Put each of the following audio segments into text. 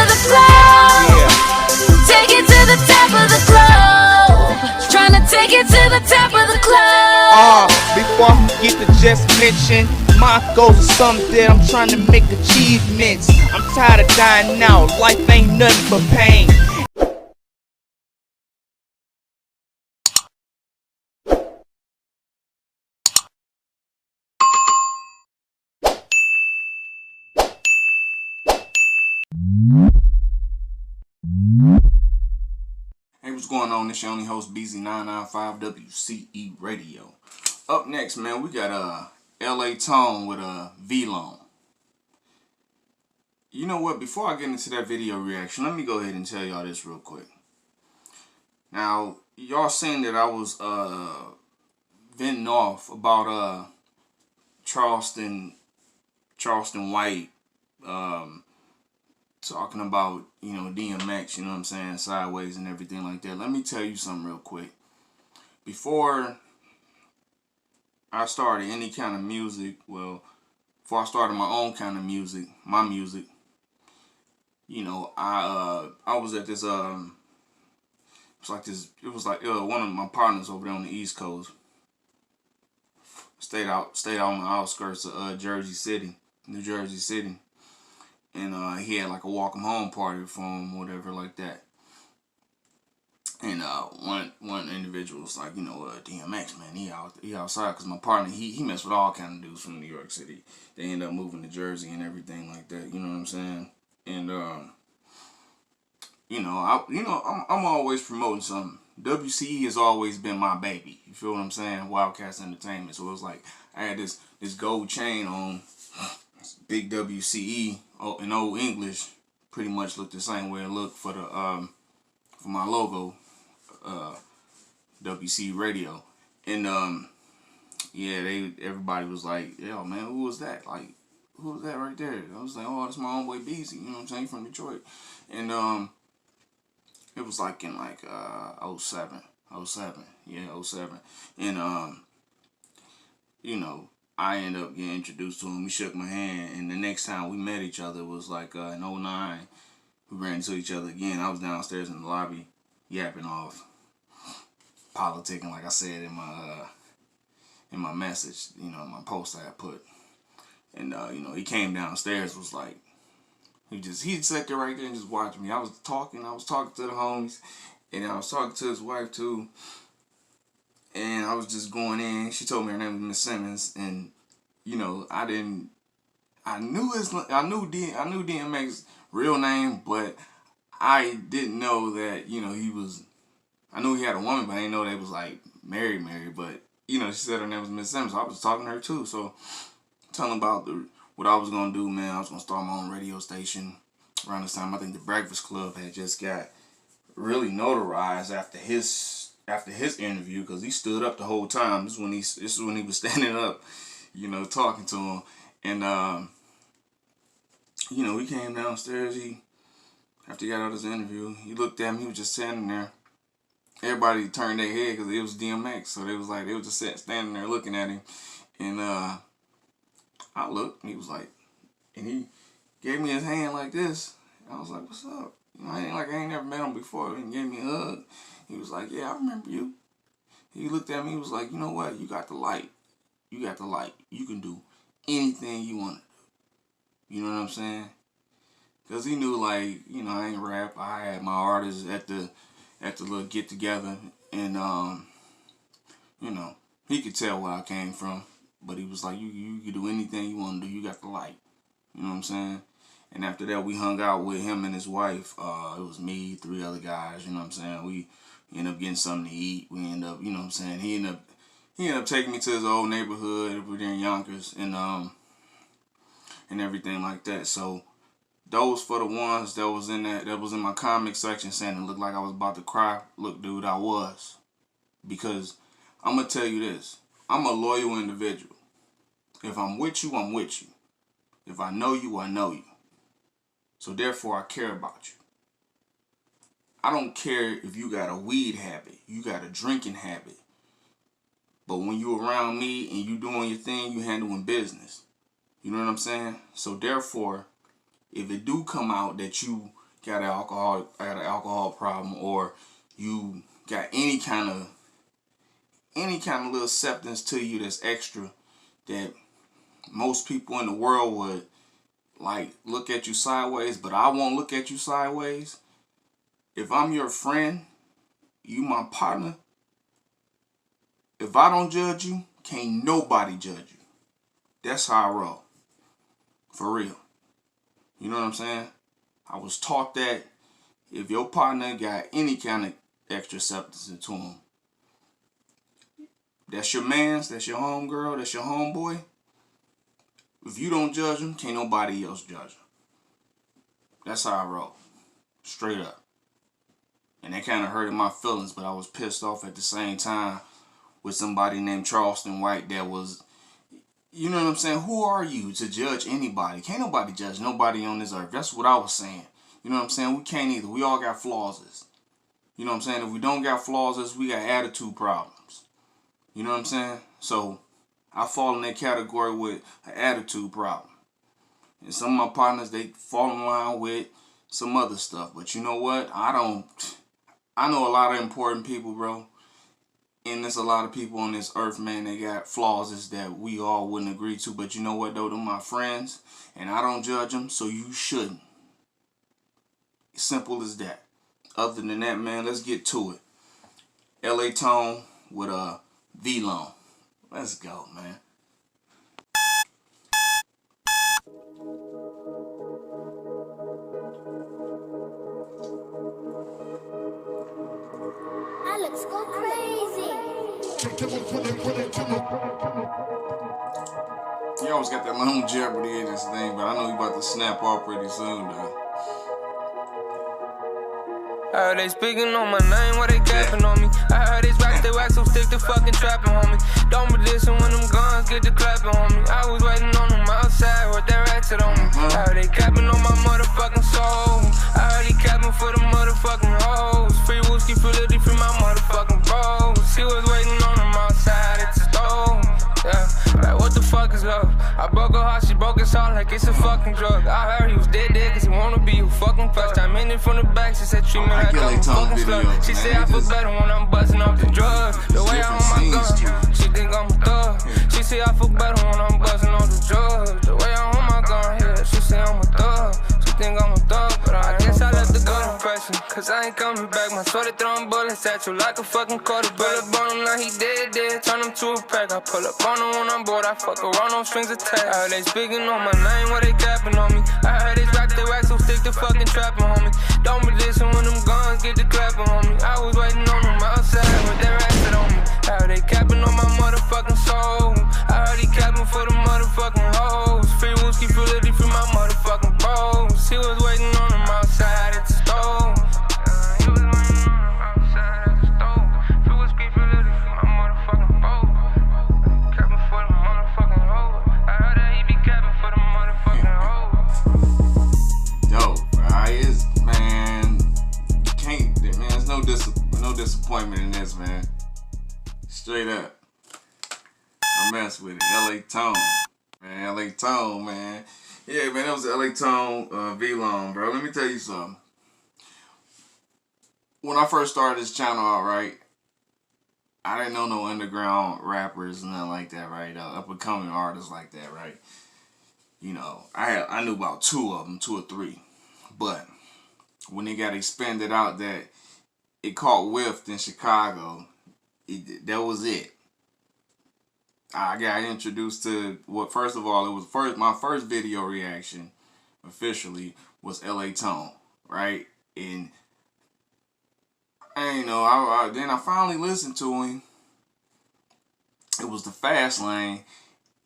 the globe. Take it to the top of the globe. Trying to take it to the top of the globe. Before I forget to just mention, my goals are something that I'm trying to make achievements. I'm tired of dying out, life ain't nothing but pain. Hey, what's going on? This your only host, BZ995 WCE Radio. Up next, man, we got LA Tone with Vlone. You know what? Before I get into that video reaction, let me go ahead and tell y'all this real quick. Now, y'all seen that I was venting off about Charleston White talking about, you know, DMX, you know what I'm saying, sideways and everything like that. Let me tell you something real quick. Before I started any kind of music, before I started my own kind of music, you know, I was at this it was like one of my partners over there on the East Coast stayed out on the outskirts of New Jersey City. And he had like a welcome home party for him, whatever like that. And one individual was like, you know, DMX, man, he outside, because my partner, he messed with all kind of dudes from New York City. They end up moving to Jersey and everything like that. You know what I'm saying? And you know, I'm always promoting something. WCE has always been my baby. You feel what I'm saying? Wildcats Entertainment. So it was like I had this gold chain on. Big WCE in old English pretty much looked the same way it looked for the for my logo, WCE Radio. And yeah, everybody was like, yo man, who was that? Like, who was that right there? I was like, oh, that's my homeboy Beezy, you know what I'm saying, from Detroit. And it was like in like 07. Yeah, 07. And you know, I ended up getting introduced to him. We shook my hand, and the next time we met each other was like in 09. We ran into each other again. I was downstairs in the lobby, yapping off, politicking, like I said in my message, you know, my post I had put. And you know, he came downstairs, was like, he sat there right there and just watched me. I was talking to the homies, and I was talking to his wife too. And I was just going in. She told me her name was Miss Simmons, and you know, I knew DMX's real name, but I didn't know that, you know, I knew he had a woman, but I didn't know they was like married. But you know, she said her name was Miss Simmons, so I was talking to her too. So telling about what I was gonna do, man. I was gonna start my own radio station around this time. I think the Breakfast Club had just got really notarized after his interview, because he stood up the whole time. This is when he was standing up, you know, talking to him. And you know, he came downstairs. After he got out of his interview, he looked at me. He was just standing there. Everybody turned their head because it was DMX, so they was just standing there looking at him. And I looked, and he was like, and he gave me his hand like this. I was like, what's up? You know, I ain't never met him before. He gave me a hug. He was like, yeah, I remember you. He looked at me. He was like, you know what? You got the light. You got the light. You can do anything you want to do. You know what I'm saying? Because he knew, like, you know, I ain't rap. I had my artists at the little get together. And, you know, he could tell where I came from. But he was like, you can do anything you want to do. You got the light. You know what I'm saying? And after that, we hung out with him and his wife. It was me, 3 other guys. You know what I'm saying? We ended up getting something to eat. We ended up, you know what I'm saying? He ended up taking me to his old neighborhood over there in Yonkers and everything like that. So those for the ones that was in my comment section saying it looked like I was about to cry. Look, dude, I was. Because I'm gonna tell you this. I'm a loyal individual. If I'm with you, I'm with you. If I know you, I know you. So therefore, I care about you. I don't care if you got a weed habit, you got a drinking habit. But when you around me and you doing your thing, you handling business. You know what I'm saying? So therefore, if it do come out that you got an alcohol problem, or you got any kind of little substance to you that's extra, that most people in the world would like look at you sideways, but I won't look at you sideways. If I'm your friend, you my partner, if I don't judge you, can't nobody judge you. That's how I roll. For real. You know what I'm saying? I was taught that if your partner got any kind of extra substance into him, that's your mans, that's your homegirl, that's your homeboy. If you don't judge them, can't nobody else judge them. That's how I roll. Straight up. And that kind of hurted my feelings, but I was pissed off at the same time with somebody named Charleston White that was, you know what I'm saying? Who are you to judge anybody? Can't nobody judge nobody on this earth. That's what I was saying. You know what I'm saying? We can't either. We all got flaws. You know what I'm saying? If we don't got flaws, we got attitude problems. You know what I'm saying? So I fall in that category with an attitude problem. And some of my partners, they fall in line with some other stuff. But you know what? I know a lot of important people, bro. And there's a lot of people on this earth, man, they got flaws that we all wouldn't agree to. But you know what, though? They're my friends. And I don't judge them, so you shouldn't. Simple as that. Other than that, man, let's get to it. LA Tone with Vlone. Let's go, man. Alex, go crazy. You always got that longevity in this thing, but I know you about to snap off pretty soon, though. I heard they speaking on my name, why they capping on me? I heard these racks, they wax, so stick to fucking trapping on me. Don't be listen when them guns get to clapping on me. I was waiting on them outside with that ratchet on me. I heard they capping on my motherfucking soul. I heard he capping for the motherfucking hoes. Free Wooski, free Liddy, free my motherfucking bros. He was waiting on them outside at the stove. Yeah, like what the fuck is love? I broke her heart, she broke his heart like it's a fucking drug. I heard he was dead cause he wanna be who fucking first. I'm in it from the back, she said treat me like I'm a fucking slut. She said I feel better when I'm buzzing off the drugs. The way I hold my gun, she think I'm a thug. She say I feel better when I'm buzzing off the drugs. The way I hold my gun, yeah, she say I'm a thug. She think I'm a thug, but I guess I left the good impression. Cause I ain't coming back, my shorty throwing bullets at you like a fucking quarter. Pull up on him now he dead, turn him to a pack. I pull up on him when I'm bored, I fuck around, no strings attached. I heard they speaking on my name, why they capping on me? I heard they rock the wax, so stick to fucking trapping on me. Don't be listen when them guns get to clapping on me. I was waiting on them outside with that ratchet on me. I heard they capping on my motherfucking soul. I heard he capping for the motherfucking hoes. Free Wooski, free Liddy, free my motherfucking bros. He was waiting on them outside at the stove. He was waiting on them outside at the stove. Free Wooski, free Liddy, free my motherfucking bros. Capping for the motherfucking hoes. I heard that he be capping for the motherfucking hoes. Dope, bro. It's, man, can't, man, there's no disappointment in this, man. Straight up. I mess with it. LA Tone. Man, LA Tone, man. Yeah, man, that was LA Tone, Vlone, bro. Let me tell you something. When I first started this channel out, right, I didn't know no underground rappers and nothing like that, right? Up-and-coming artists like that, right? You know, I knew about two or three. But when it got expanded out that it caught whiff in Chicago, that was it. I got introduced to what, first of all, my first video reaction officially was LA Tone, right? And I then I finally listened to him. It was the Fast Lane,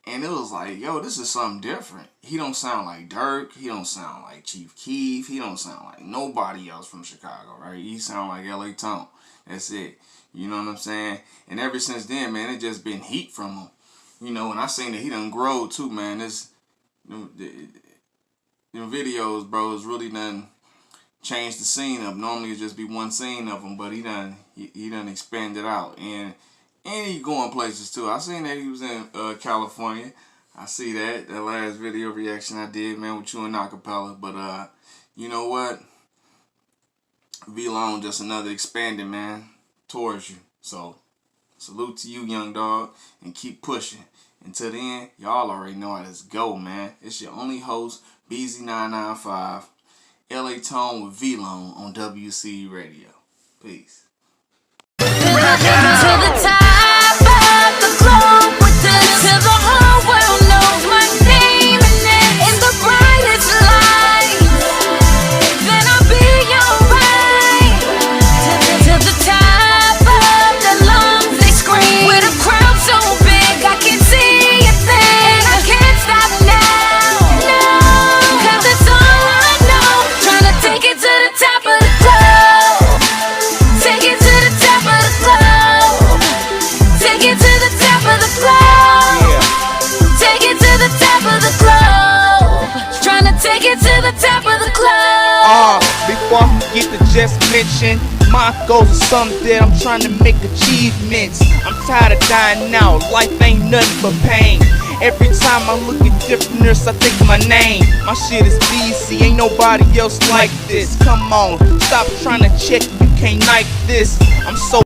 and it was like, yo, this is something different. He don't sound like Dirk. He don't sound like Chief Keef. He don't sound like nobody else from Chicago, right? He sound like LA Tone. That's it. You know what I'm saying? And ever since then, man, it just been heat from him. You know, and I seen that he done grow too, man. Them videos, bro, is really done changed the scene up. Normally it'd just be one scene of him, but he done expanded out. And he going places too. I seen that he was in California. I see that last video reaction I did, man, with you and Acapella. But you know what? Vlone just another expanding man towards you. So salute to you, young dog, and keep pushing. Until then, y'all already know how this go, man. It's your only host, BZ995, LA Tone with Vlone on WC Radio. Peace. To the top of the globe, till the whole world knows my name, and then in the brightest light, then I'll be alright. To the top of the lungs they scream, with a crowd so big I can see a thing, and I can't stop now, no, 'cause it's all I know. Trying to take it to the top of the globe, take it to the top of the globe, take it to the top of the globe, take it to the top of the globe, trying to take it to the top of the globe. Before I forget to just mention, my goals are something that I'm trying to make achievements. I'm tired of dying out, life ain't nothing but pain. Every time I look at differentness, I think of my name. My shit is BC, ain't nobody else like this. Come on, stop trying to check, you can't like this. I'm so